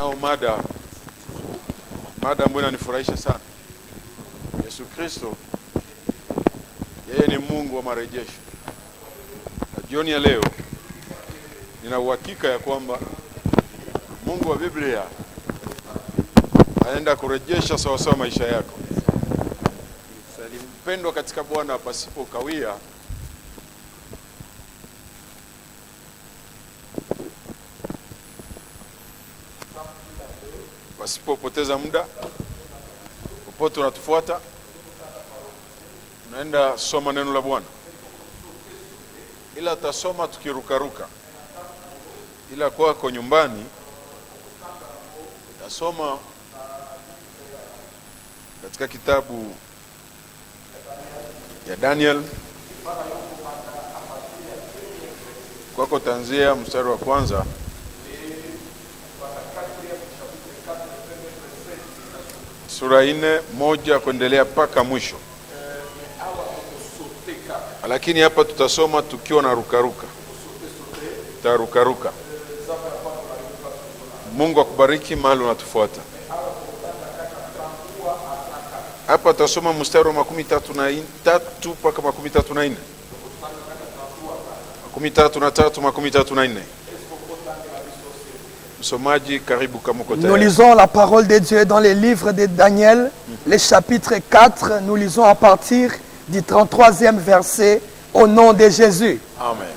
Nao mada ambayo inanifurahisha sana. Yesu Kristo yeye ni Mungu wa marejesho. Na jioni ya leo nina uhakika ya kwamba Mungu wa Biblia anaenda kurejesha sawasawa maisha yako. Mpendwa katika Bwana, pasipo kawia, pasipo poteza muda, popote unatufuata, tunaenda soma neno la Bwana. Ila tasoma tukirukaruka. Ila kwako nyumbani tasoma katika kitabu ya Daniel. Kwako tanzia mstari wa kwanza sura 4:1 kuendelea paka mwisho. Lakini hapa tutasoma tukiwa na rukaruka. Tarukaruka. Mungu akubariki mahali unatufuata. Hapa tutasoma mstari wa 33 mpaka 34. 33 34. Msomaji karibu kama uko tayari. Nous lisons la parole de Dieu dans les livres de Daniel, les chapitres 4, nous lisons à partir du 33e verset au nom de Jésus. Amen.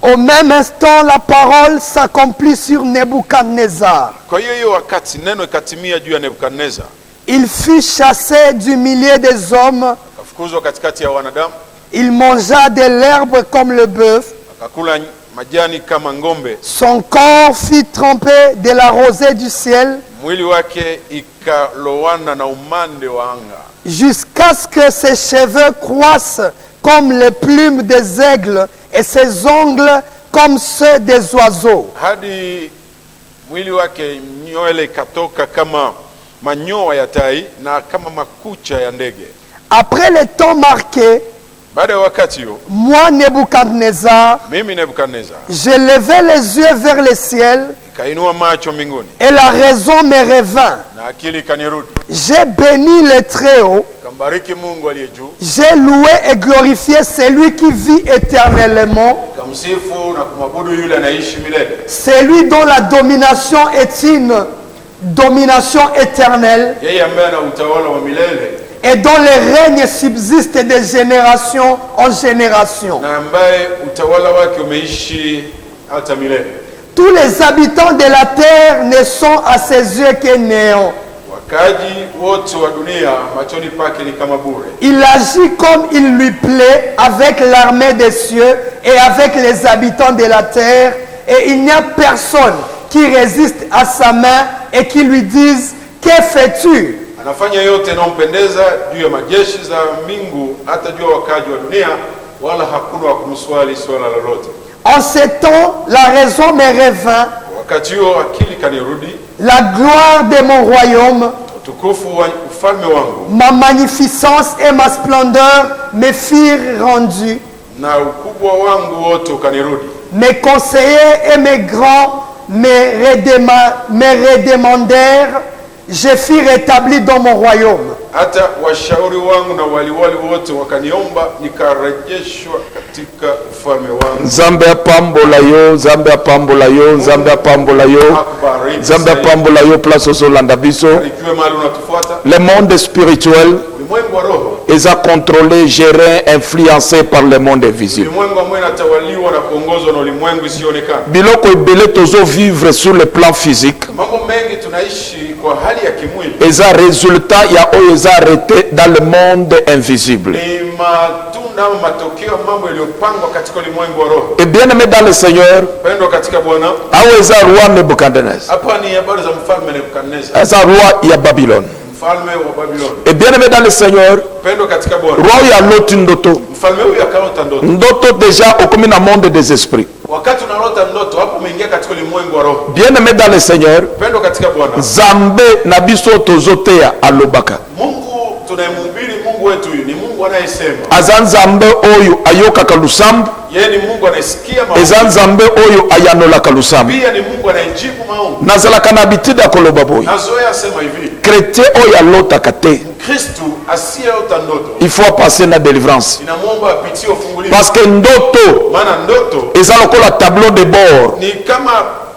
Au même instant, la parole s'accomplit sur Nebuchadnezzar. Kwa hiyo wakati neno ikatimia juu ya Nebukadnezar, il fut chassé du milieu des hommes. akafukuzwa katikati ya wanadamu. Il mangea de l'herbe comme le bœuf. Akakula majani kama ngombe. Son corps fut trempé de la rosée du ciel. Mwili wake ikalowana na umande wa anga. Jusqu'à ce que ses cheveux croissent comme les plumes des aigles et ses ongles comme ceux des oiseaux. Hadi mwili wake nywele ikatoka kama manyoya ya tai na kama makucha ya ndege. Après le temps marqué, baada ya wakati huo, moi Nebuchadnezzar, mimi Nebukadnezar, j'ai levé les yeux vers le ciel, kainua macho mbinguni, et la raison me revint. na akili kanirudi. J'ai béni le Très-Haut, Kambariki Mungu aliye juu, j'ai loué et glorifié celui qui vit éternellement, kamsifu na kumwabudu yule anaishi milele, celui dont la domination est une domination éternelle, yeye ambaye ana utawala wa milele, et dont le règne subsiste de génération en génération. na ambaye utawala wake umeishi hata milele. Tous les habitants de la terre ne sont à ses yeux que néant. Wakaji wote wa dunia machoni pake ni kama bure. Il agit comme il lui plaît avec l'armée des cieux et avec les habitants de la terre, et il n'y a personne qui résiste à sa main et qui lui dise « Que fais-tu » Anafanya yote yanayompendeza juu ya majeshi za mbingu, hata juu ya wakaji wa dunia, wala hakuna wa kumswali swala lolote. En ce temps, la raison me revint, Wakati huo akili kanirudi, la gloire de mon royaume, utukufu wa ufalme wangu, ma magnificence et ma splendeur me firent rendu. na ukubwa wangu wote ukanirudi. Mes conseillers et mes grands me redemandèrent. Je fus rétabli dans mon royaume. Hata washauri wangu na waliwali wote wakaniomba, nikarejeshwa katika ufalme wangu. Nzambe apambola yo, Nzambe apambola yo, Nzambe apambola yo, Nzambe apambola yo place ozolanda biso. Barikiwe mahali unatufuata. Le monde spirituel Ulimwengu wa roho, est contrôlé, géré, influencé par le monde invisible. ulimwengu ambao unatawaliwa na kuongozwa na ulimwengu usioonekana. Biloko ebele tozo vivre sur le plan physique. Mambo mengi tunaishi kwa hali ya kimwili. Eza résultat ya oyo eza arrêté dans le monde invisible. Ni matunda au matokeo mambo yaliyopangwa katika ulimwengu wa roho. Et bien aimé dans le Seigneur, Pendwa katika Bwana, awo eza roi Nebuchadnezzar. hapa ni habari za mfalme Nebukadnezar, Eza roi ya Babylone. mfalme wa Babylon. Et bien aimé dans le Seigneur, Pendwa katika Bwana, roi ya loti ndoto. mfalme huyu akaota ndoto. Ndoto déjà okomi na monde des esprits. Wakati unalota ndoto, hapo umeingia katika ulimwengu wa roho. Bien aimé dans le Seigneur, Pendwa katika Bwana, Zambe na biso tozoteya alobaka. Mungu tunayemhubiri, Mungu wetu huyu ni Mungu Mungu anayesema. aza nzambe oyo ayokaka lusambo, Yeye ni Mungu anayesikia maombi. eza nzambe oyo ayanolaka lusambo. Pia ni Mungu anayejibu maombi. nazalaka na habitude ya koloba boye, Nazoea sema hivi, chrétien oyo alotaka te, Kristu asiyeota ndoto il faut passer na délivrance, inamwomba apitie ufungulivu. parce que ndoto Maana ndoto eza lokola tableau de bord ni kama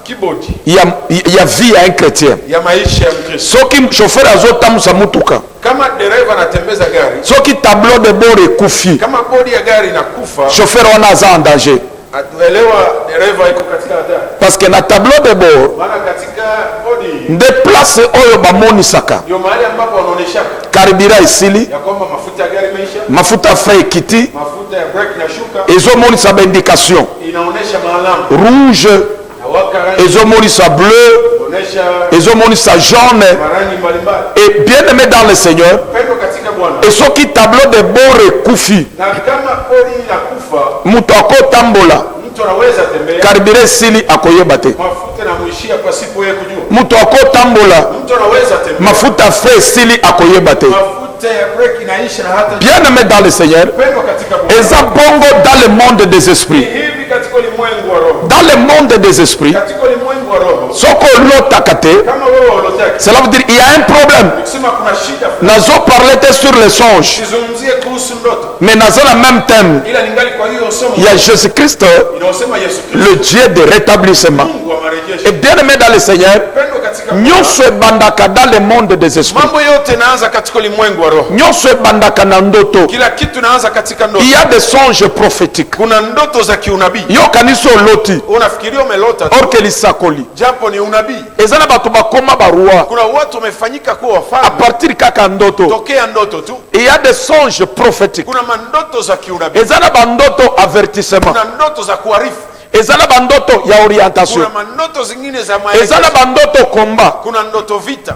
keyboard ya vie ya un chrétien. ya maisha ya Mkristo. soki chauffeur azotambusa mutuka, Kama dereva anatembeza gari, soki tableau de bord ekufi, kama bodi ya gari inakufa, chauffeur wana aza en danger, atuelewa dereva iko katika hatari. parce que na tableau de bord Maana katika bodi nde place oyo bamonisaka ndio mahali ambapo wanaonyesha karibira esili, ya kwamba mafuta ya gari imeisha, mafuta frais ekiti, mafuta ya brake inashuka, ezomonisa baindication inaonyesha maalamu rouge, na waka rangi, ezomonisa bleu, inaonyesha ezomonisa jaune. marangi mbalimbali. Et bien aimé dans le Seigneur, Pendo katika Bwana. et soki tableau de bord ekufi, Na kama bodi inakufa, mutu akotambola mtu anaweza tembea, karibira esili akoyeba te, mafuta yanamuishia pasipo yeye kujua. mutu akotambola Mtu anaweza tembea, mafuta frais esili akoyeba te. mafuta ya brake inaisha na hata Bien aimé dans le Seigneur, pendo katika Bwana. eza bongo dans le monde des esprits, Hivi katika ulimwengu wa roho, dans le monde des esprits, katika ulimwengu wa roho, soko lotaka te, kama wewe ulotaka cela veut dire il y a un problème. kusema kuna shida, Nazo parler te sur les songes, sizungumzie kuhusu ndoto, mais nazo la même thème. ila ningali kwa hiyo somo Il y a Jésus-Christ, inaosema Yesu Kristo, le Dieu de rétablissement. Mungu wa marejesho. Et bien aimé dans le Seigneur, Pendo katika Bwana, nyonso ebandaka dans le monde des esprits, mambo yote naanza katika ulimwengu wa roho. nyonso ebandaka na ndoto. Kila kitu naanza katika ndoto. Il y a des songes prophétiques. Kuna ndoto za kiunabii. Yo kanisa oloti Unafikiria umelota tu, or que lisakoli japo ni unabii. eza na bato bakoma baroi Kuna watu wamefanyika kuwa a wafalme partir kaka ndoto. tokea ndoto tu. Il y a des songes prophétiques, Kuna mandoto za kiunabii, eza na bandoto avertissement, kuna ndoto za kuarifu, eza na bandoto ya orientation, kuna mandoto zingine za eza na maelekezo, bandoto combat, kuna ndoto vita,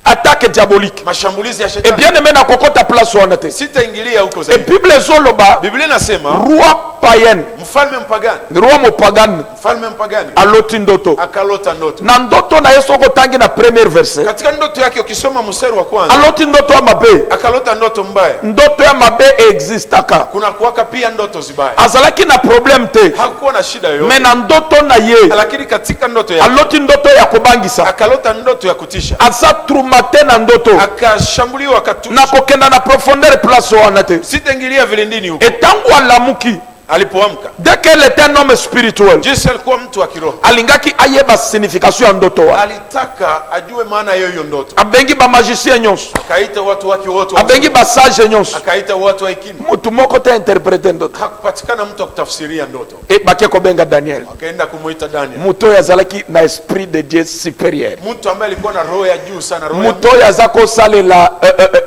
attaque diabolique. mashambulizi ya Et shetani. bien aimé na kokota place wana te. Sitaingilia huko Et zaidi. Bible ezoloba Biblia inasema roi païen, mfalme mpagani, roi mopagani mfalme mpagani aloti ndoto. akalota ndoto. Na ndoto na yesu okotangi na premier verset, Katika ndoto yake ukisoma mstari wa kwanza, aloti ndoto ya mabe. akalota ndoto mbaya. Ndoto ya mabe existaka, Kuna kuwaka pia ndoto zibaya. azalaki na problème te, Hakuwa na shida me yoyote, na ndoto na ye lakini katika ndoto yake aloti ndoto ya kobangisa, akalota ndoto ya kutisha, aza traumate na ndoto akashambuliwa, na akatumwa. kokenda na profondeur place wana te. Sitaingilia vilindini huko. Etango alamuki, Alipoamka, dès qu'elle était un homme spirituel, jinsi alikuwa mtu wa kiroho, alingaki ayeba signification ya ndoto wana. alitaka ajue maana ya hiyo ndoto. Abengi ba magicien nyonso, Akaita watu wake wote, abengi ba sage nyonso, akaita watu wa hekima. mutu moko te interprete ndoto. Hakupatikana mtu wa kutafsiria ndoto. E bake kobenga Daniel, Akaenda kumuita Daniel, mutu oyo azalaki na esprit de Dieu supérieur, mtu ambaye alikuwa na roho ya juu sana, roho ya mutu oyo aza kosalela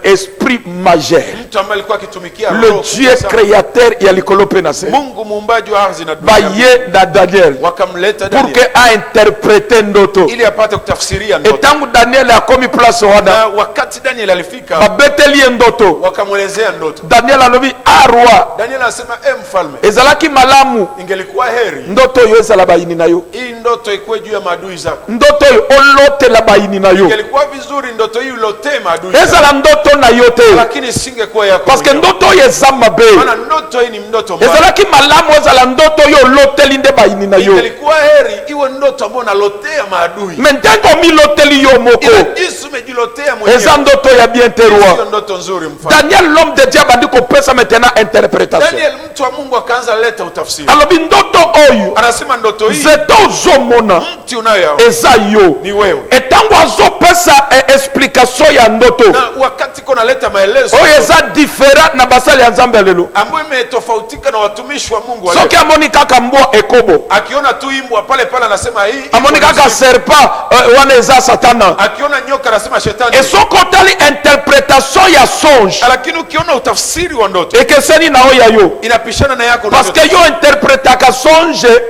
esprit majeur, mtu ambaye alikuwa akitumikia le roho Dieu kubwa sana. créateur ya likolo pe na se. Mungu muumbaji wa ardhi na dunia, Baye na Daniel wakamleta pour que Daniel ainterprete ndoto. ili apate kutafsiria ndoto. Etangu Daniel akomi place wana, Na wakati Daniel alifika, babeteli ye ndoto. wakamwelezea ndoto. Daniel alobi a roi, Daniel anasema, mfalme, ezalaki malamu ingelikuwa heri ndoto oyo ezala bayini na yo, hii ndoto ikuwe juu ya maadui zako. ndoto oyo olotela bayini na yo, Ingelikuwa vizuri ndoto hii ulotee maadui zako, ezala ndoto na yo te, lakini singekuwa yako parce que mwenyewe. ndoto oyo eza mabe. Maana ndoto hii ni ndoto mbaya. Ezalaki malamu ezala ndoto oyo oloteli nde bayini na yo, Ingelikuwa heri iwe ndoto ambayo unalotea maadui, me ntango omiloteli yo moko ila jinsi umejilotea eza mwenyewe, ndoto ya bien te sio roi. ndoto nzuri. Mfalme Daniel l'homme de Dieu abandi kopesa maintenant interprétation, Daniel, mtu wa Mungu, akaanza leta utafsiri. alobi ndoto oyo Anasema ndoto hii, nzete ozomona mti unayo eza yo. ni wewe. Etango azopesa explication ya ndoto Na wakati kona leta maelezo oyo eza different na basali ya nzambe ya lelo, ambayo imetofautika na watumishi wa Mungu wa soki leo. amoni kaka mbwa ekobo, Akiona tu imbwa pale pale anasema hii, amoni kaka serpent wana eza satana. akiona nyoka anasema shetani. Esoko otali interprétation ya songe, Lakini ukiona utafsiri wa ndoto ekeseni na oyo ya yo, inapishana na yako parce que yo interprétaka songe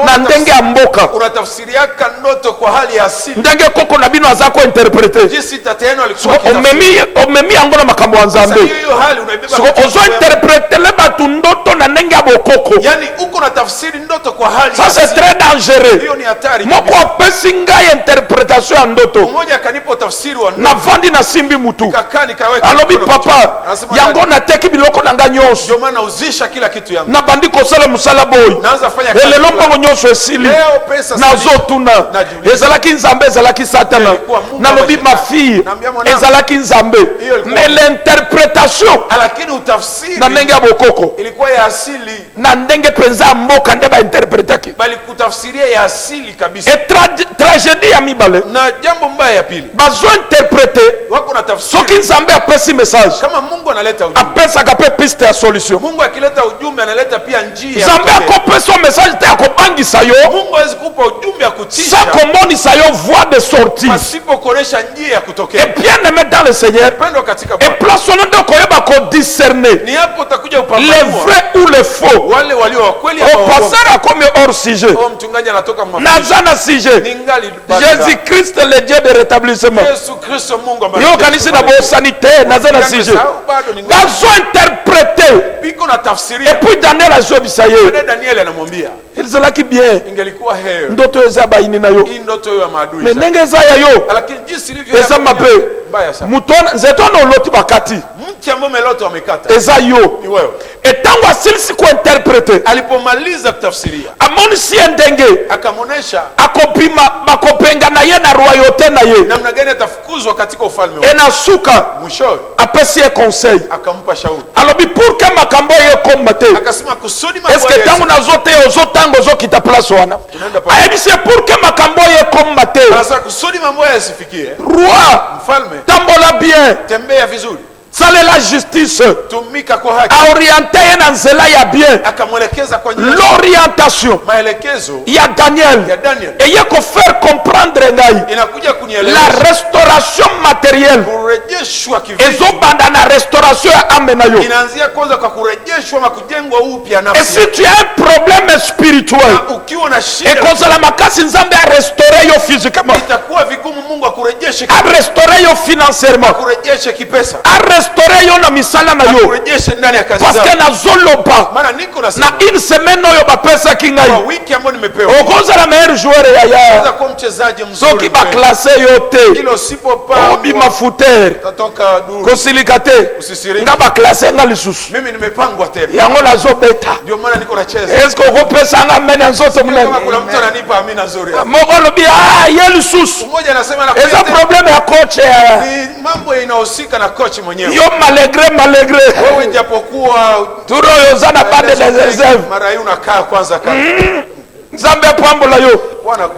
na ndenge ya mboka. Unatafsiriaka ndoto kwa hali ya asili. Ndenge koko na bino azako interprete. Jinsi tata yenu alikuwa omemi yango na makambo ya Nzambe. Hiyo hali unaibeba. Ozo interprete le batu ndoto na ndenge ya bokoko. Yani uko na tafsiri ndoto kwa hali ya asili. Ça c'est très dangereux. Hiyo ni hatari. Moko apesi ngai interpretation ya ndoto. Mmoja akanipa tafsiri wa ndoto. Na vandi na simbi mutu. Kakani kaweka. Alobi papa yango na teki biloko na nga nyonso. Ndio maana uzisha kila kitu yangu. Na bandi kosala musala boy. Naanza fanya kazi. Elelo mbongo nyonso esili. Nazotuna. Ezalaki Nzambe ezalaki Satana. Na lobi ma fille. Ezalaki Nzambe. Mais l'interprétation. Lakini utafsiri. Na ndenge ya bokoko. Ilikuwa ya asili. Na ndenge penza mboka nde ba interpretaki. Bali kutafsiria ya asili kabisa. Et tragédie ya mibale. Na jambo mbaya ya pili. Bazo interpréter. Wako na tafsiri. Soki Nzambe apesi message. Kama Mungu analeta ujumbe. Apesa kape piste ya solution. Mungu akileta ujumbe analeta pia njia. Nzambe akopesa message te akobangisa yo. Mungu hawezi kupa ujumbe ya kutisha. Sa komonisa yo voie de sortie. Pasipo kuonesha njia ya kutokea. Et bien aimé dans le Seigneur. Pendo katika Bwana. Et place on doit koyeba ko discerner. Ni hapo utakuja upambanua. Les vrais ou les faux. Wale walio wa kweli au passer à comme hors sujet. Mchungaji anatoka Nazana sujet. Jésus Christ le Dieu de rétablissement. Yesu Kristo Mungu ambaye. Yo kanisa na bo sanitaire nazana sujet. Bazo interpréter. Biko na tafsiri. Et puis Daniel a jobi ça y est. Daniel anamwambia. Ilizalaki bien. Ingelikuwa heri. Ndoto eza baini na yo. Hii ndoto ya maadui. Mais nenge za ya yo. Lakini jinsi ilivyo. Eza mape. Mbaya sana. Mutona zetono loti bakati. Mti ambao meloto wamekata. Eza yo. Ni wewe. Etango asilisi ku interpréter. Alipomaliza kutafsiria. Amoni si ndenge. Akamonesha. Akopima bakopenga na ye na royauté na ye. Namna gani atafukuzwa katika ufalme wake. Ena suka. Mwisho. Apesi conseil. Akampa shauri. Alobi pour que makambo ye kombate. Akasema kusudi mambo. Est-ce que tangu nazote ozotango zokita place wana? Ayebi c'est pour que makambo ye kombate. Sasa kusudi mambo yasifikie. Roi. Mfalme. Tambola bien. Tembea vizuri. Sale la justice. Tumika kwa haki. Orienter na nzela ya bien. Akamwelekeza kwa njia. L'orientation. Maelekezo. Ya Daniel. Ya Daniel. Et yeko faire comprendre ngai. Inakuja kunieleza. La restauration matérielle. Kurejeshwa kivipi. Ezo banda na restauration ya ame na yo. Inaanzia kwanza kwa kurejeshwa na kujengwa upya nafsi. Et si tu as un problème spirituel. Ukiwa na shida. Et konza la makasi Nzambe a restaurer yo physiquement. Itakuwa vigumu Mungu akurejeshe. A restaurer yo financièrement. Akurejeshe kipesa. Restaurer yo na misala na yo. Akurejeshe ndani ya kazi zako. Parce que na zoloba. Maana niko na une semaine oyo bapesa kingai. Kwa wiki ambayo nimepewa. Okoza la meilleur joueur ya ya. Unaweza kuwa mchezaji mzuri. Soki ba classé yote. Kilo sipopa. Obi mafuter. Tatoka duru. Kosilikate. Usisiriki. Nga ba classé nga lisusu. Mimi nimepangwa tena. Yango la zo beta. Ndio maana niko nacheza. Est-ce que okopesa nga mena nzoto mnene? Kama kuna mtu ananipa amina nzuri. Moko lobi ye lisusu. Mmoja anasema na eza problème ya coach ya. Ni mambo inahusika na coach mwenyewe. Yo malgré. Wewe japokuwa turo yo zana bande les réserves. Mara hii unakaa kwanza kaka. Nzambe pambola yo.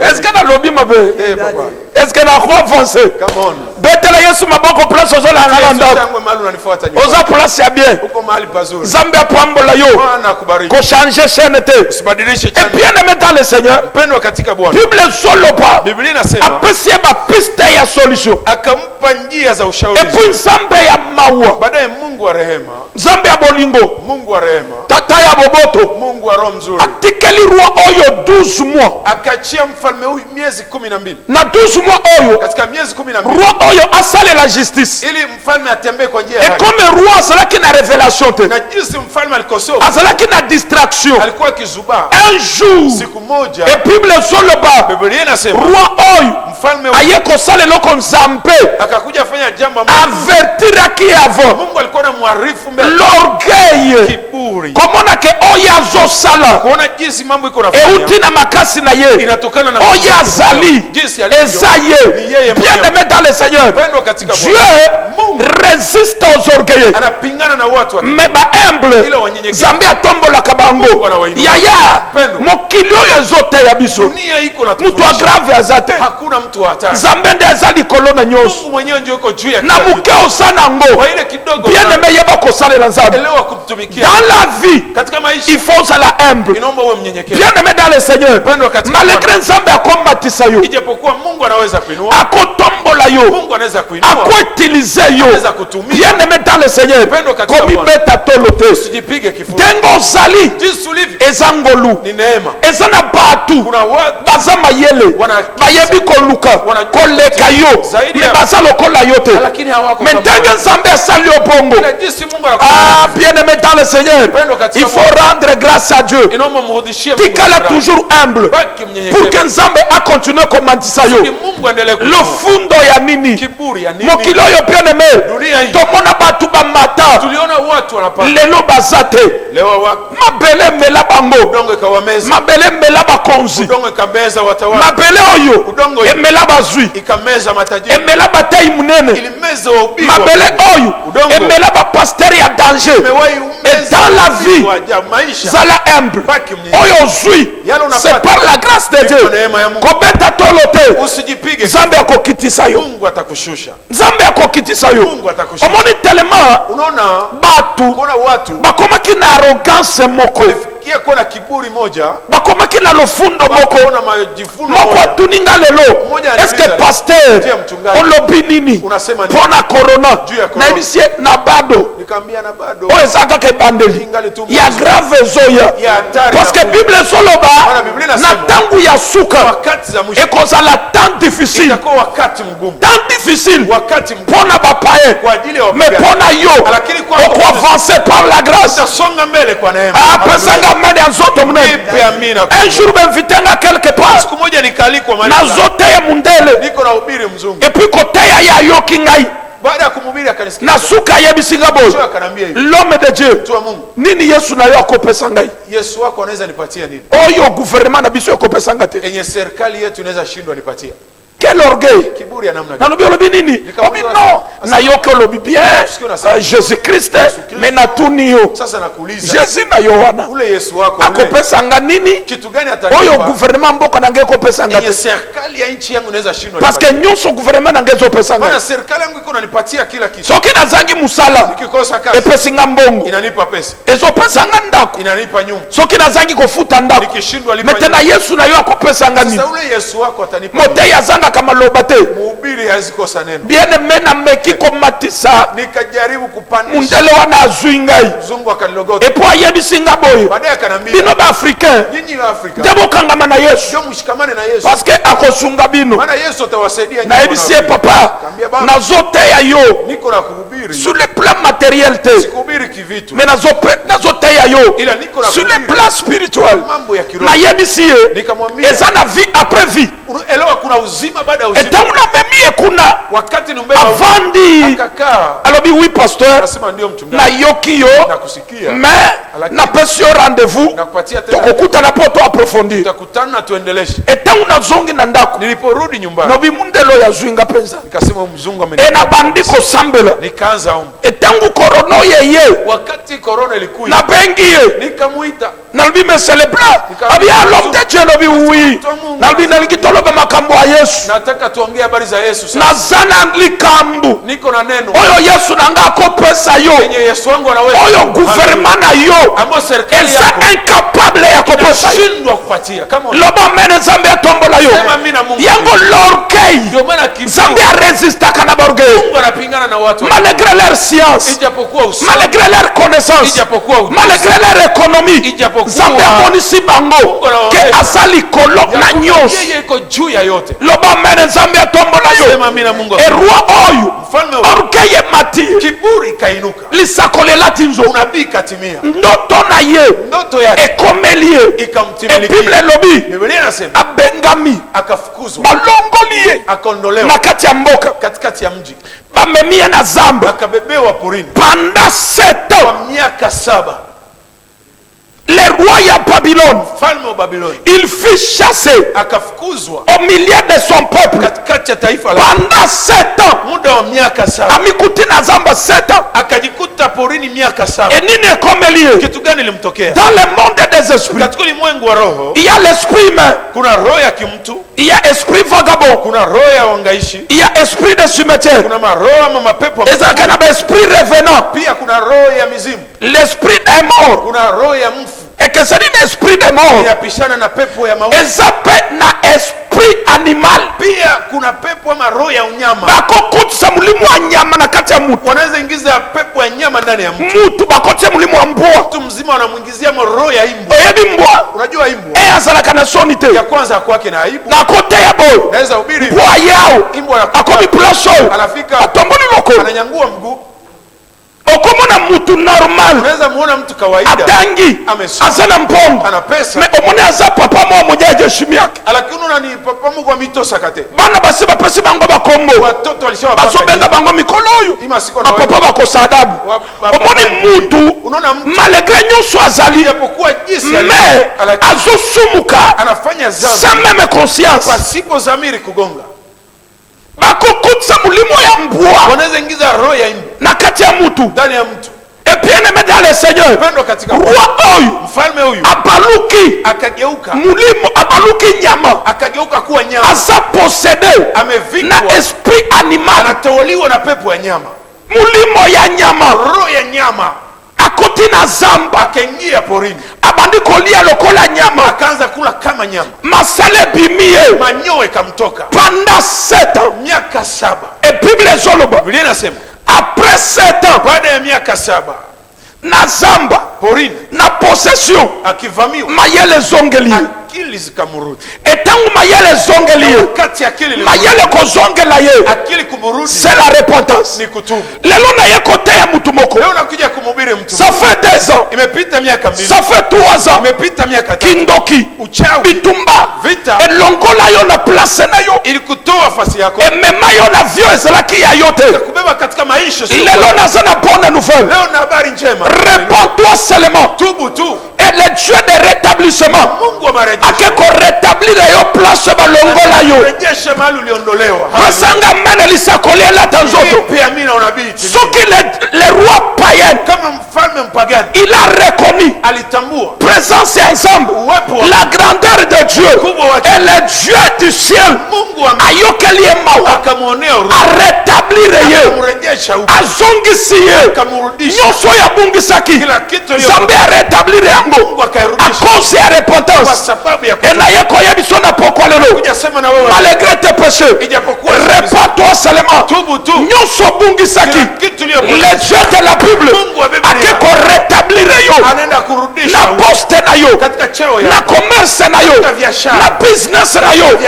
Est-ce que na lobi mabe? Papa. Est-ce que na croix avancer? Come on. Betela Yesu maboko place ozo la nganda. Oza place ya bien. Uko mahali pazuri. Nzambe pambola yo. Bwana akubariki. Ko changer chaîne te. Usibadilishe chaîne. Et bien aimé dans le Seigneur. Pendwa katika Bwana. Bible solo pas. Biblia inasema apesie ba piste ya solution. Akampa njia za ushauri. Et puis Nzambe ya maua. Baadaye Mungu wa rehema. Nzambe ya bolingo. Mungu wa rehema. Tata ya boboto. Mungu wa roho mzuri. Atikeli roi oyo 12 mois. Akachia mfalme huyu miezi 12. Na 12 mois oyo. Katika miezi 12. Roi oyo asale la justice. Ili mfalme atembee kwa njia ya haki. Et comme roi azalaki na révélation te. Na jinsi mfalme alikosoa. Azalaki na distraction. Alikuwa akizuba. Un jour. Siku moja. Et Bible solo ba. Biblia inasema. Roi oyo. Mfalme aye kosala loko Nzambe. Akakuja fanya jambo avertir aki avant. Mungu alikuwa na muarifu mbele. L'orgueil. Kiburi. Komona ke oya zosala. Kuona jinsi mambo iko nafanya. Euti na makasi na ye. Inatokana na oya zali. Jinsi alivyo. Esaye. Bien aimé dans le Seigneur. Dieu résiste aux orgueilleux. Anapingana na watu wa. Mais ba humble. Nzambe atombola kabango. Yaya. Mokili oyo zote ya biso. Dunia iko na mutu agrave azate. Hakuna mtu hatari. Nzambe nde azali kolona nyonso. Mungu mwenyewe ndio yuko juu ya. Na muke osana ngo. Kwa ile kidogo. Bien aimé yeba kosalela Nzambe. Elewa kumtumikia. Dans la vie. Katika maisha. Il faut ça la humble. Inaomba uwe mnyenyekevu. Bien aimé dans le Seigneur. Malgré Nzambe akombatisa yo. Ijapokuwa Mungu anaweza kuinua. Akotombola yo. Mungu anaweza kuinua, akuutilize yo. anaweza kutumia. Bien-aimé dans le Seigneur, Pendo katika komi Bwana. beta tolo te. Usijipige kifua. Tengo zali Jinsi ulivyo eza ngolu, ni neema. eza na batu Kuna watu baza mayele wana- bayebi koluka wana- koleka yo Zaidi me ya- baza lokola yo te. lakini hawako Me kama ndenge wewe. Nzambe asali yo bongo. Na jinsi Mungu Ah, anakubariki. bien-aimé dans le Seigneur, Pendo katika il faut rendre grâce à Dieu. Inaomba mrudishie Mungu Tikala shukrani. toujours humble Baki pour mnyenyekevu. que Nzambe a continué komandisa Ili yo. Mungu aendelee kuinua. Lofundo ya nini? Kiburi ya nini? Mokili oyo bien-aimé, Dunia hii. tomona batu bamata Tuliona watu wanapata. lelo baza te. Leo watu Mabele mela bango, udongo ikawameza. mabele mela bakonzi, Udongo ikameza watawala. mabele oyo Udongo emela bazwi, ikameza matajiri. emela batei munene, Ilimeza wahubiri. mabele oyo Udongo. emela bapasteri ya danger. Imewahi Et umeza dans la vie, wa maisha. zala humble Baki mnyenyekevu. oyo ozwi, Yale unapata. c'est par la grâce de Ndipo Dieu. neema ya Mungu. Kobeta tolo te, Usijipige. Nzambe akokitisa yo, Mungu atakushusha. Nzambe akokitisa yo. Mungu atakushusha. Omoni tellement Unaona batu kuna watu bakomaki na arrogance moko, kia kuwa na kiburi moja, bakomaki na lofundo moko kuna majivuno moko. moja. Atuninga lelo, Mmoja eske anauliza, pasteur ndiye mchungaji. olobi nini Unasema nini? mpona corona? Juu ya corona. Na ebisie na bado Nikamwambia na bado oyo eza kaka ebandeli Ingali tu ya mwanzo. grave ezoya, Ya hatari parce que na bible ezoloba Maana Biblia inasema, na ntango ya suka wakati za mwisho ekozala temps difficile, itakuwa wakati mgumu, temps difficile wakati mgumu mpona bapaye, kwa ajili ya mais wapiganaji. mpona yo Lakini kwako okoavanse par la grâce. utasonga mbele kwa neema. apesanga mene ya nzoto munene. Nipe amina. Un jour bemvitenga quelque part Siku moja nikalikwa mahali fulani. nazoteya mundele Niko na hubiri mzungu. epuis koteya ye ayoki ngai Baada ya kumhubiri akanisikia. na suka ayebisinga boye Sio akanambia hivi. l'homme de Dieu Mtu wa Mungu, nini yesu na yo akopesa ngai Yesu wako anaweza nipatia nini? oyo gouvernement na biso ekopesanga te. Enye serikali yetu inaweza shindwa nipatia. Quel orgueil! Kiburi ya namna gani? nalobi olobi nini? obi non nayoki olobi bien jésus christ me natuni yo Sasa nakuuliza, jésus na yo wana ule Yesu wako ule, akopesanga nini? kitu gani oyo atanipa? gouvernement mboka nange ekopesanga Enye te serikali ya nchi yangu inaweza shindwa parce que nyonso gouvernement nange ezopesanga. maana serikali yangu iko nanipatia kila kitu. soki nazangi musala Nikikosa kazi epesinga mbongo, inanipa pesa, ezopesanga ndako. inanipa nyumba. soki nazangi kofuta ndako, Nikishindwa lipa metena nyumba. yesu na yo akopesanga nini? Sasa ule Yesu wako atanipa. motei azangaka maloba te. Mhubiri hawezi kosa neno. bien aime nameki komatisa Nikajaribu kupandisha, mundele wana azwi ngai mzungu akanilogota. epo ayebisinga boye Baadaye akanambia, bino baafricain nyinyi wa Afrika nde bokangama na yesu ndio mshikamane na Yesu, parce que akosunga bino. maana Yesu atawasaidia nyinyi. nayebisie wana Afrika. papa Kaambia baba, nazoteya yo niko na kuhubiri, sur le plan matériel te, sikuhubiri kivitu, me nazoteya yo ila niko na sur le kuhubiri plan spirituel. mambo ya kiroho. nayebisi ye Nikamwambia, eza na vie après vie elewa kuna uzima baada ya uzima. etango namemie kuna Wakati numbeba avandi akakaa, alobi oui pasteur akasema ndio mchungaji, nayoki yo nakusikia, mais napesi yo rendez-vous nakupatia tena, tokokutana po to approfondir. tutakutana na tuendeleshe. etango nazongi na ndako Niliporudi nyumbani, nobi mundelo yazwinga mpenza nikasema mzungu e ameni, nabandi kosambela nikaanza omba. etango korono yeye Wakati korona ilikuja, nabengi ye nikamuita, nalobi me celebra abi alom te je lobi oui nalobi nalingi toloba makambo ya yesu nataka tuongee habari za Yesu sasa. naza na likambo Niko na neno oyo yesu nanga akopesa yo yenye Yesu wangu anaweza, oyo gouvernement na yo ambao serikali eza yako incapable ya kopesa yo. inashindwa kupatia. Kama loba mene nzambe atombola yo sema mimi na Mungu, yango lorgueil ndio maana kiburi, nzambe aresistaka na baorgueil Mungu anapingana na watu malgré leur science ijapokuwa usafi, malgré leur connaissance ijapokuwa ujuzi, malgré leur économie ijapokuwa nzambe amonisi bango ke aza likolo na nyonso. yeye iko juu ya yote. loba mene nzambe atombola yo Sema mimi na Mungu, eroi oyo mfalme wa orgueil emati kiburi kainuka, lisakolela ti nzoto unabii katimia, ndoto na ye ndoto yake ekomeli ye ikamtimilikia. ebible elobi Biblia inasema abengami akafukuzwa, balongoli ye akaondolewa na kati ya mboka katikati ya mji, bamemi ye na zamba akabebewa porini pendant 7 ans. kwa miaka 7. Le roi ya Babylone, Mfalme wa Babiloni il fut chassé akafukuzwa au milieu de son peuple katikati ya taifa la, pendant 7 ans. muda wa miaka 7. Amikuti na zamba 7 ans. Akajikuta porini miaka 7. Enini ekomeli ye? Kitu gani limtokea? Dans le monde des esprits, Katika ulimwengu wa roho il y a l'esprit humain, kuna roho ya kimtu, il y a esprit vagabond, kuna roho ya wangaishi, il y a esprit de cimetière, kuna maroho ama mapepo, ezalaka na ba esprit revenant. pia kuna roho ya mizimu, L'esprit est mort kuna roho ya mfu, ekezali na esprit de mort yapishana na pepo ya mauti. eza pe na esprit animal. Pia kuna pepo ama roho ya unyama. Bakokotisa mulimu wa nyama na kati ya mutu. Wanaweza ingiza pepo ya nyama ndani ya mtu. Mutu bakotisa mulimu wa mbwa. Mtu mzima wanamuingizia roho ya imbwa. Oyebi mbwa. Unajua imbwa? Azalaka na soni te. Ya kwanza kwake na aibu. Na kote ya boy. Naweza ubiri. Mbwa yao. Imbwa akomi plaso. Anafika. Atomboni loko. Ananyangua mguu. Okomona mutu normal. Unaweza muona mtu kawaida. Atangi. Azana mpongo. Ana pesa. Me omone aza papa mwa mojaje shimiake. Lakini unani papa mungu wa mitosa kate. Bana basi bapesi bango bakombo. Watoto walishawa papa. Basobenga bango mikolo oyo. Papa bakosa adabu. Omone mutu. Unaona mtu. Malgré nyonso azali. Japokuwa jinsi mais azosumuka. Anafanya zambi. Sans même conscience. Pasipo zamiri kugonga. Bakokutsa mulimo ya mbwa. Wanaweza ingiza roho ya imbwa na kati ya mutu. Ndani ya mtu. Et puis ene dans le Seigneur. Pendo katika roi oyu. Mfalme huyu. Abaluki. Akageuka. Mulimo abaluki nyama. Akageuka kuwa nyama. Asa possédé. Amevikwa. Na esprit animal. Anatawaliwa na pepo ya nyama. Mulimo ya nyama. Roho ya nyama. Akoti na zamba. Akaingia porini. Abandi kolia lokola nyama. Akaanza kula kama nyama. Masale bimie. Manyoe kamtoka. Pendant 7 ans. Miaka 7. Et Bible zoloba. Biblia inasema. Après 7 ans. Baada ya miaka 7. Na zamba. Porini. Na possession. Akivamiwa. Mayele zongeli. Akili zikamurudi. Etangu mayele zongeli. Wakati akili mayele kozongela ye. Akili kumurudi. C'est la repentance. Ni kutubu. Lelo na ye kote ya mtu moko. Leo nakuja kumhubiri mtu. Ça fait 2 ans. Imepita miaka 2. Ça fait 3 ans. Imepita miaka 3. Kindoki. Uchawi. Bitumba. Vita. Elongola yo na place na yo. Ilikutoa fasi yako. Emema yo na vio ezalaki ya yote. Kubeba katika maisha. Lelo na zana bonne nouvelle. Leo na habari njema. Repends-toi seulement. Tubu tu. Et le Dieu de rétablissement. Mungu wa marejesho. Akeko rétablir yo place balongola yo. Rejesha mahali uliondolewa. Basanga mene lisakolela tanzoto. Pia mimi na unabii. Soki le roi païen. Kama mfalme mpagani. Il a reconnu. Alitambua. Présence ensemble. La grandeur de Dieu. Et le Dieu du ciel. Mungu wa ayokeli emawa. Akamuonea huruma. A rétablir ye. Akamrejesha huko. Azongisi ye. Akamrudisha. Nyonso ya bungisaki. Kila kitu yote. Zambe a rétablir yango. Mungu akairudisha. A cause ya repentance. Kwa sababu ya kutubu. Ena yeko yebiso na pokwa lelo. Kujasema na wewe. Malgré tes péchés. Ijapokuwa. Repends-toi seulement. Tubu tu. Nyonso bungisaki. Kitu liyo. Le Dieu de la Bible. Mungu wa Biblia. Akeko rétablir yo. Anaenda kurudisha. Na poste na yo. Katika cheo ya. Na commerce na yo. Katika biashara. Na business na yo.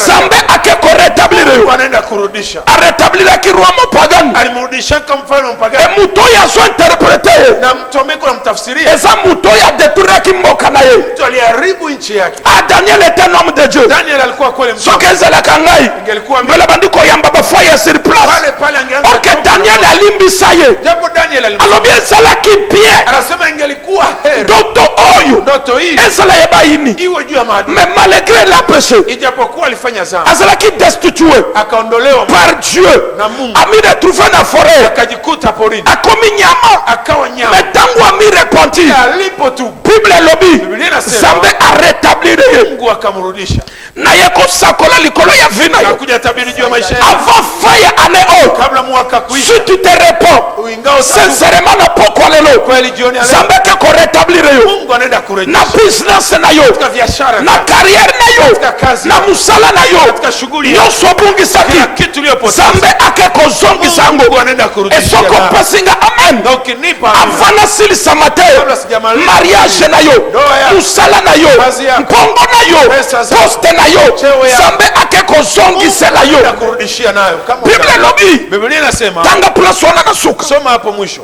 Zambe akeko rétablir yo. Anaenda kurudisha. A rétablir ki roi mopagani. Alimrudisha kama mfalme mpagani. E muto ya so interpréter. Na mtu ameko namtafsiria. Eza muto ya détruire ki mboka na ye. Mtu aliharibu nchi yake. A Daniel était un homme de Dieu. Daniel alikuwa kweli mtu. Soki ezalaka ngai. Ingelikuwa mbele bandiko yamba bafoye sur place. Pale angeanza. Ok Daniel alimbisa ye. Japo Daniel alobi ezalaki bien. Anasema ingelikuwa heri. Ndoto oyo. Ndoto hii. Ezala yeba ini. Iwe juu ya maadui. Mais malgré la péché. Ijapokuwa alifanya dhambi. Azalaki destitué. Akaondolewa par Dieu. Na Mungu. Ami retrouvé na forêt. Akajikuta porini. Akomi nyama. Akawa nyama. Mais tangu ami repenti. Alipo tu. Bible lobi. Biblia inasema. Zambe a rétablir ye. Mungu akamrudisha. Na yeko sakola likolo ya vina yo. Akuja tabiri juu ya maisha yako. Avant faya ane o. Kabla mwaka kuisha. Si tu te réponds. Sincèrement na pokwa lelo. Kweli jioni leo. Zambe keko rétablir yo. Mungu anaenda kurejesha. Na business na yo. Katika biashara. Na carrière na yo. Katika kazi. Na musala na yo. Katika shughuli. Nyonso bungisaki. Kila kitu uliyopoteza. Zambe akeko zongisa yango. Mungu anaenda kurudisha. Esoko pasinga amen. Donc nipa. Avana silisa mate. Mariage na yo. Musala na yo. Mpongo na yo. Poste na yo. Zambe akeko zongisela yo. Kurudishia nayo. Bible lobi. Biblia inasema. Tanga plus wana na suka. Soma hapo mwisho.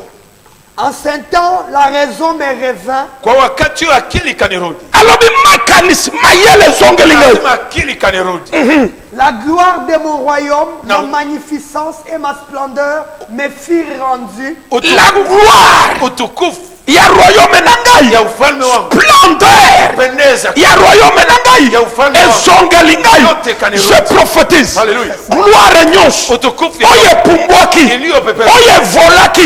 En ce temps, la raison me revint. Kwa wakati wa akili kanirudi. Alobi makanis mayele zongelinga. Akili kanirudi. La gloire de mon royaume, ma magnificence et ma splendeur me firent rendu. La gloire. Utukufu. Ya royaume na ngai. Ya ufalme wangu. Splendeur. Pendeza. Ya royaume na ngai. Ya ufalme wangu. Ezongeli ngai. Je prophétise. Alléluia. Gloire nyonso. Utukufu. Oye pumbwaki. Oye volaki.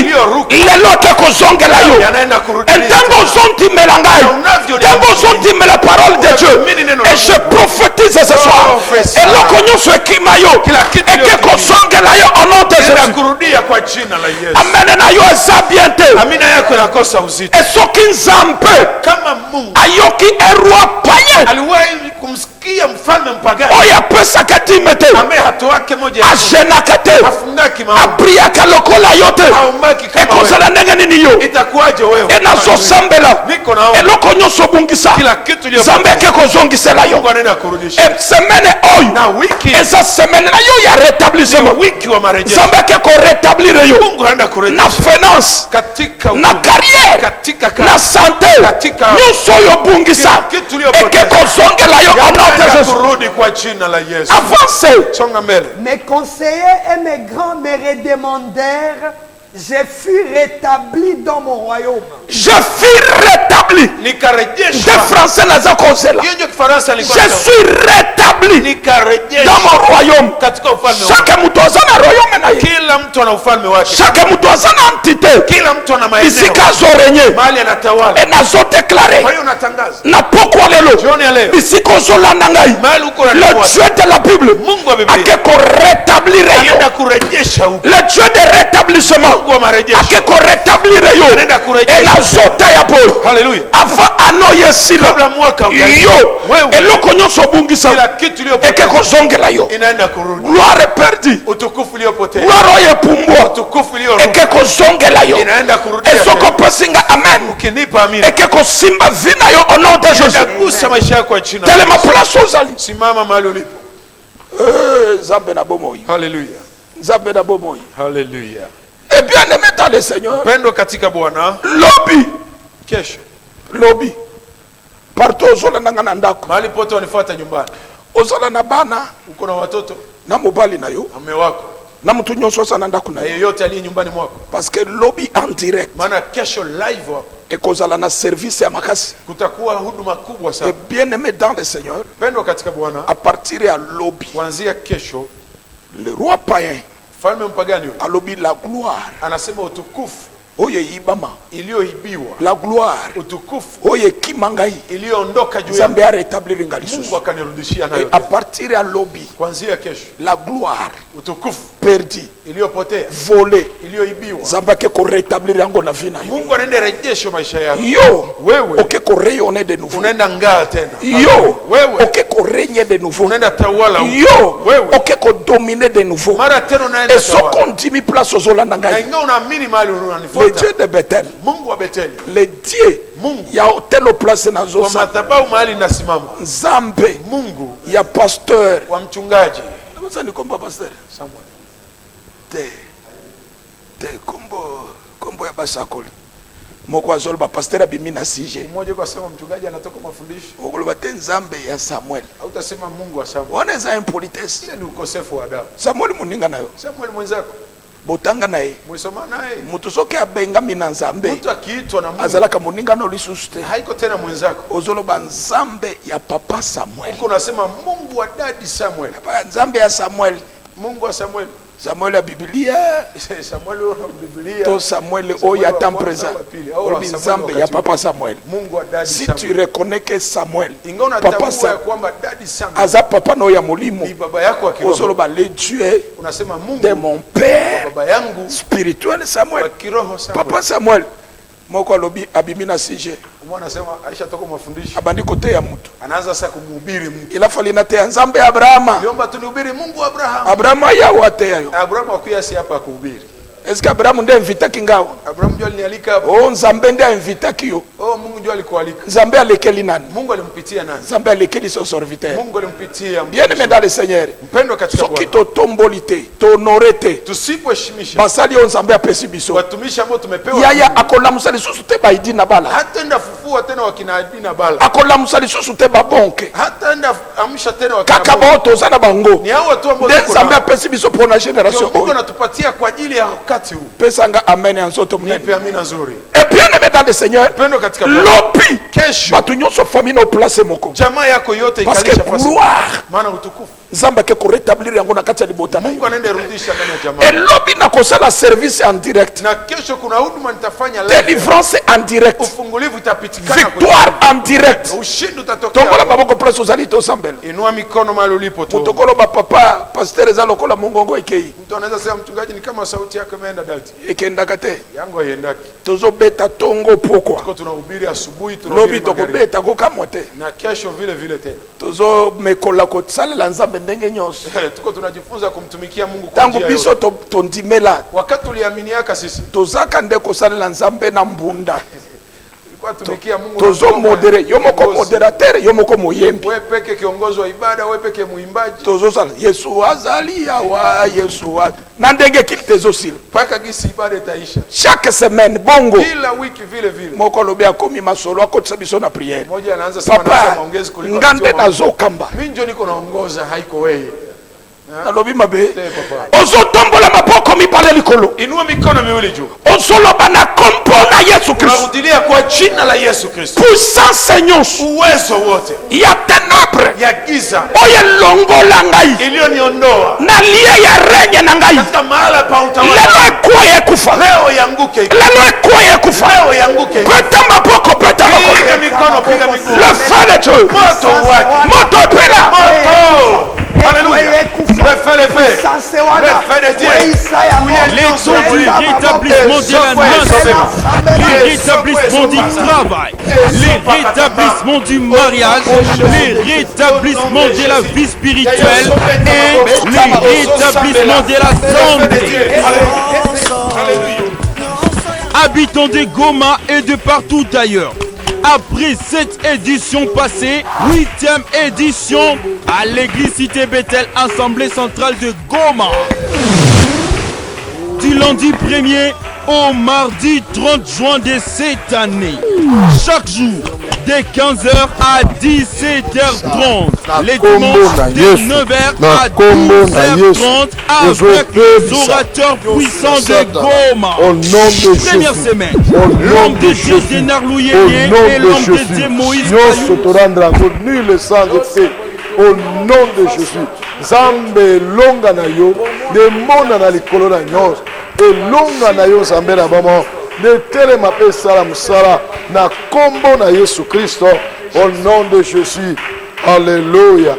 Lelo te kozongela yo. Yanaenda kurudisha. Entango zontimela ngai. Entango zontimela parole de Dieu. Et je prophétise ce soir. Eloko nyonso ekima yo. Eke kozongela yo au nom de Jésus. itakurudia kwa jina la Yesu. Amen na yo eza bien te. Amina yako inakosa uzito. Esoki nzambe Kama Mungu ayoki eroi païen aliwahi kumsikia mfalme mpagani oyo apesaka dime te, ambaye hatoake moja ajenaka te, afungaki maombi, apriaka lokola yo te, haombaki kama wewe, ekozala ndenge nini yo itakuwaje wewe? enazosambela Niko naomba eloko nyonso obungisa kila kitu leo nzambe eke kozongisela yo. Mungu anaenda kurudisha. Semene oyo Na wiki eza semene na yo ya rétablissement, wiki wa marejesho. nzambe eke korétablir yo Mungu anaenda kurejesha na finance, katika na carrière, katika na santé, katika nyonso oyo obungisa kitu leo eke kozongela yo au nom de Jésus. kurudi kwa jina la Yesu. Avancez. Songa mbele. Mes conseillers et mes grands me redemandèrent, je fus rétabli dans mon royaume. Je fus rétabli. Nikarejeshwa. Des Français naza kozela. Hiyo ndio Kifaransa alikuwa. Je suis rétabli Nikarejeshwa dans mon royaume. katika ufalme wake. Chaque mtu azana royaume na ye. Kila mtu ana ufalme wake. Chaque mtu azana entité. Kila mtu ana maeneo. Bisika zorenye. Mahali anatawala. Et nazo déclarer. Kwa hiyo unatangaza. Na pokwa lelo. Jioni ya leo. Bisiko zolanda ngai. Mahali uko Le unatawala. Dieu de la Bible. Mungu wa Biblia. Akeko rétablir yo. Anaenda kurejesha huko. Le Dieu de rétablissement. Mungu wa marejesho. Akeko rétablir yo. Anaenda kurejesha. Et nazo ya Paul. Hallelujah. Avant anoye sila. Kabla mwaka ujaisha. Yo. Wewe. Eloko nyonso obungisa. Kila kitu iliyopotea Eke kozongela yo. inaenda kurudi. Gloire perdue. Utukufu uliopotea. Gloire oyo epumbwa. Utukufu uliorudi. Eke kozongela yo. Inaenda kurudi. Esoko pesinga amen. Ukinipa amina. Eke kosimba vina yo au nom de Jésus. Gusa maisha yako kwa jina. Telema place ozali. Simama mahali ulipo. Nzambe na bomoi. Hallelujah. Nzambe na bomoi. Hallelujah. Et bien aimé dans le Seigneur. Pendo katika Bwana. Lobi. Kesho. Lobi. Partout ozolanda nga na ndako. Mahali pote wanifuata nyumbani. Ozala na bana. Uko na watoto. Na mobali na yo. Na mume wako. Na mtu nyonso asa na ndako na Na yo. yeyote aliye nyumbani mwako. Parce que lobi en direct. Maana kesho live hapo. Ekozala na service ya makasi. Kutakuwa huduma kubwa sana. Et bien aimé dans le Seigneur. Pendo katika Bwana. À partir ya lobi. Kuanzia kesho. Le roi païen. Falme mpagani huyo. Alobi la gloire. Anasema utukufu Oye ibama. iliyoibiwa. La gloire. Utukufu Oye kimangai. iliyoondoka juu ya Zambe a rétablir ngalisus. Mungu akanirudishia Et nayo. à partir ya lobi. Kuanzia kesho. La gloire. Utukufu Perdu. iliyopotea. Volé. Iliyoibiwa. Zambe ke ko rétablir yango na vie na yo. Mungu anaenda rejesho maisha yako. Yo. Wewe Oke ko rayonner de nouveau. unaenda ngaa tena. Yo. Wewe Oke ko régner de nouveau. unaenda tawala. Yo. Wewe Oke ko dominer de nouveau. mara tena unaenda Et so tawala. continue place ozolanda Na ngai. ingawa unaamini mahali Le unanifuata. Dieu de Bethel. Mungu wa Beteli. Le Dieu. Mungu Ya hotel place na kwa zosa. madhabahu mahali nasimama. Nzambe. Mungu Ya pasteur. wa mchungaji Sasa ni komba pasteur. Samuel. Te kombo ya basakoli. Moko azoloba pasteur abimi na sije. Mmoja kwa sema mchungaji anatoka mafundisho. Okoloba te Nzambe ya Samuel. Hautasema Mungu wa Samuel. Wana za impolitesse. Ile ni ukosefu wa adabu. Samuel muninga nayo. Samuel mwenzako Botanga naye. mwisoma naye. Mutu soki abengami na Nzambe. Mtu akiitwa na Mungu Azalaka muninga no lisusu te. haiko tena mwenzako. Ozoloba Nzambe ya papa Samuel. Uko unasema Mungu wa dadi Samuel. Papa Nzambe ya Samuel. Mungu wa Samuel. Samuel ya Biblia. Samuel wa Biblia. To Samuel oya temps présent. Obi Nzambe ya papa Samuel. Mungu wa dadi Si Samuel. tu reconnais que Samuel. Ingawa Papa unatambua ya Samuel. kwamba dadi Samuel Aza papa no ya molimo. ni baba yako wa kiroho. Ozoloba le Dieu Unasema Mungu de mon père baba yangu spirituel wa Samuel. kiroho Samuel. Papa Samuel. Moko alobi abimi na sije. Mwana anasema alishatoka mafundisho. Abandi kote ya mutu. Anaanza sasa kumhubiri Mungu. Ila falina te Nzambe ya Abrahama. Niomba tunihubiri Mungu wa Abraham. Abrahama ya wate yayo. Abraham akuyasi hapa kuhubiri. Est-ce que Abraham ndio invitaki ngao? Abraham ndio alinialika hapa. Oh Nzambe ndio invitaki yo. Oh, Mungu ndio alikualika. Nzambe alekeli nani? Mungu alimpitia nani? Nzambe alekeli son serviteur. Mungu alimpitia Bien aimé dans le Seigneur. mpendwa katika Soki Bwana. to tomboli te, to honore te. Tusipoheshimisha Basali yo Nzambe apesi biso. watumishi ambao tumepewa, Yaya akolamusa lisusu te baidi na bala. hataenda fufua tena wakina Adi na Bala, Akolamusa lisusu te babonke. hataenda amsha tena wakina Kaka Boaz. bao toza na bango. Ni hao watu ambao Nde tuko Nzambe nao. apesi biso pour la génération Ndio Mungu oyo. anatupatia kwa ajili ya wakati huu. Pesanga amen ya nzoto Nipe munene. amina nzuri. Et bien aimé dans le Seigneur. Mpendwa katika Bwana. Lopi. Kesho Batu nyonso famille no place moko. jamaa yako yote Parce que ikalisha fasi. gloire. Maana utukufu nzambe ke ko rétablir yango na kati ya libota na Mungu anaenda rudisha ndani ya jamaa. elobi na kosala service en direct, Na kesho kuna huduma nitafanya live. délivrance en direct, Ufungulivu itapitikana. victoire en direct. Ushindi utatokea. Tongola maboko place ozali to sambela Inua mikono mahali ulipo tu. mutokolo ba papa pasteur eza lokola mongongo ekei Mtu anaweza sema mchungaji ni kama sauti yako imeenda dati. ekendaka te, Yangu haiendaki. tozobeta tongo pokwa Tuko tunahubiri asubuhi lobi tunahubiri magharibi. tokobeta kokamwa te, Na kesho vile vile tena. tozomekola kosalela nzambe ndenge nyonso Tuko tunajifunza kumtumikia Mungu kwa ntango njia biso yote. tondimela Wakati tuliaminiaka sisi, tozaka nde kosalela nzambe na mbunda, tulikuwa tumikia Mungu. tozomodere yo moko Kiongozi. moderatere yo moko moyembi, Wewe peke kiongozi wa ibada, wewe peke muimbaji. tozosala yesu azali awa yesu na ndenge kili tezosila Paka gisi ibada itaisha. chaque semaine bongo Kila wiki vile vile. moko alobi akomi masolo akotisa biso na priere, Mmoja anaanza sema papa anasema maongezi kuliko ngande kutoa maongezi. nazokamba Mimi ndio niko naongoza, haiko wewe. nalobi mabe Papa. ozotombola maboko mibale likolo, Inua mikono miwili juu. ozoloba na kompo na yesu kristo, Tunarudilia kwa jina la Yesu Kristo. puissance nyonso Uwezo wote ya tenebre ya giza oyo elongola ngai iliyoniondoa na lie ya renye na ngai, katika mahala pa lelo utawala, ekuwa yekufa, leo yanguke, lelo ekuwa yekufa, leo yanguke. peta maboko, peta Piga maboko, mikono, piga miguu. le feu de Dieu, Moto wake. moto pela, Moto. Alléluia. Refais le feu. Le feu de Dieu. Les eaux du rétablissement de la nation, les rétablissements du travail, les rétablissements du mariage, les rétablissements de la vie spirituelle et les rétablissements de la santé. Habitants de Goma et de partout ailleurs. Après cette édition passée, 8e édition à l'église Cité Bethel, Assemblée centrale de Goma. Du lundi 1er au mardi 30 juin de cette année. Chaque jour, de 15h à 17h30. Les dimanches, de 9h à 12h30 avec les orateurs puissants de Goma. Au nom de Jésus. Première semaine, Au nom l'homme de de Dieu Jésus. Dénar Au Louyeye nom et de l'homme de Jésus. Dieu Moïse Nyonso Bayou. torandra ngo nul sans effet. Au nom de Jésus. Nzambe longa na yo, de mona na likolo na nyonso. Elonga na yo Nzambe na bamo. De telema pe sala musala na kombo na Yesu Kristo. Au nom de Jésus. Alléluia.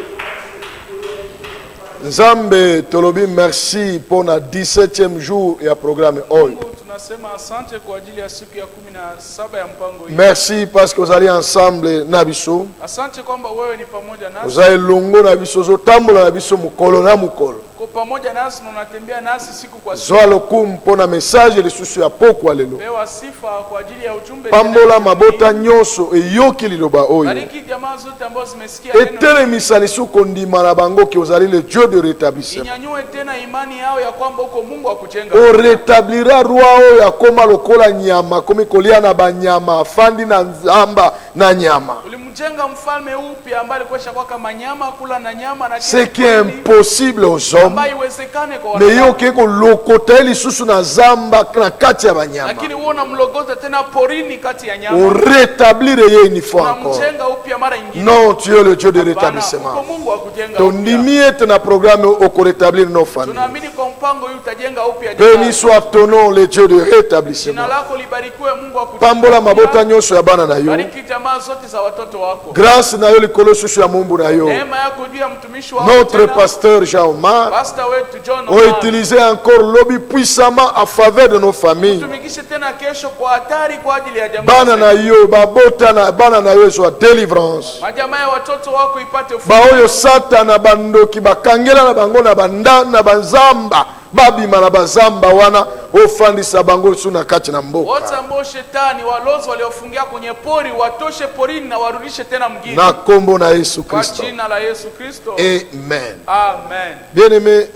Nzambe tolobi merci pour na 17e jour ya programme oyo. Tunasema asante kwa ajili ya siku ya 17 ya mpango hii. Merci parce que vous allez ensemble na biso. Asante kwamba wewe ni pamoja nasi. Vous allez longo na biso zo tambola na biso mukolo na mukolo. Uko pamoja nasi na unatembea nasi siku kwa siku. Zoa lokumu mpona message lisusu ya pokwa lelo. Pewa sifa kwa ajili ya ujumbe. Pambola mabota nyonso eyoki liloba oyo. Bariki jamaa zote ambazo zimesikia neno. Etelemisa lisuko ndima na bango ki vous allez le Dieu de rétablissement. Inyanyue tena imani yao ya kwamba uko Mungu akujenga. O rétablira roi oyo akoma lokola nyama komi kolia na banyama afandi na nzamba na nyama. Ulimjenga mfalme upya ambaye alikuwa kwa kama nyama kula na nyama na Ce qui est impossible aux hommes. ambaye iwezekane kwa Mais yo wanadamu. ke ko lokota lisusu na zamba na kati ya banyama. Lakini uona mlogota tena porini kati ya O nyama. rétablir ye une fois encore. Unamjenga upya mara nyingine. Non, tu es le Dieu de Hapana, rétablissement. uko Mungu akujenga upya. Tondimi ete na programme au rétablir nos familles. Tunaamini kwa mpango huu utajenga upya Béni jamii. soit ton nom, le Dieu de Jina rétablissement. lako libarikiwe Mungu akujenga. Pambola mabota nyonso ya bana na yo. Bariki jamaa zote za watoto wako. Grâce na yo likolo susu ya mumbu na yo. Neema yako juu ya mtumishi wako. Notre tena. pasteur Jean-Omar Pastor wetu John a Omar. utilisé encore lobby puissamment en faveur de nos familles. Tumikishe tena kesho kwa hatari kwa ajili ya jamaa. Bana na yo, babota na bana na yo soit délivrance. Majamaa ya watoto wako ipate Baoyo satana bandoki bakangela na bango na banda na banzamba babima na bazamba wana ofandisa bango su na kati na mboka. wote ambao shetani walozi waliofungia kwenye pori watoshe porini na warudishe tena mjini. Na kombo na Yesu Kwa Kristo. jina la Yesu Kristo. Amen. Amen. Bien-aimé